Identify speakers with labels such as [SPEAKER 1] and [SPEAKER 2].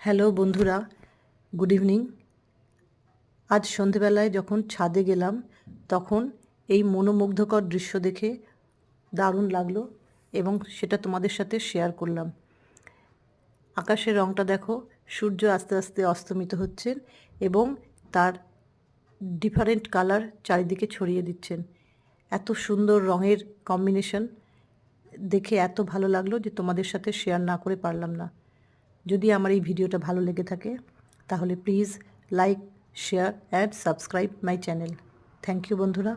[SPEAKER 1] Hello বন্ধুরা, good evening. আজ সন্ধেবেলায় যখন ছাদে গেলাম তখন এই মনোমুগ্ধকর দৃশ্য দেখে দারুণ লাগলো এবং সেটা তোমাদের সাথে শেয়ার করলাম। আকাশের রঙটা দেখো, সূর্য আস্তে আস্তে অস্তমিত হচ্ছেন এবং তার ডিফারেন্ট কালার চারিদিকে ছড়িয়ে দিচ্ছেন। এত সুন্দর রঙের কম্বিনেশন দেখে এত ভালো লাগলো যে তোমাদের সাথে শেয়ার না করে পারলাম না। যদি আমার এই ভিডিওটা ভালো লেগে থাকে তাহলে please like, share and subscribe my channel. Thank you বন্ধুরা।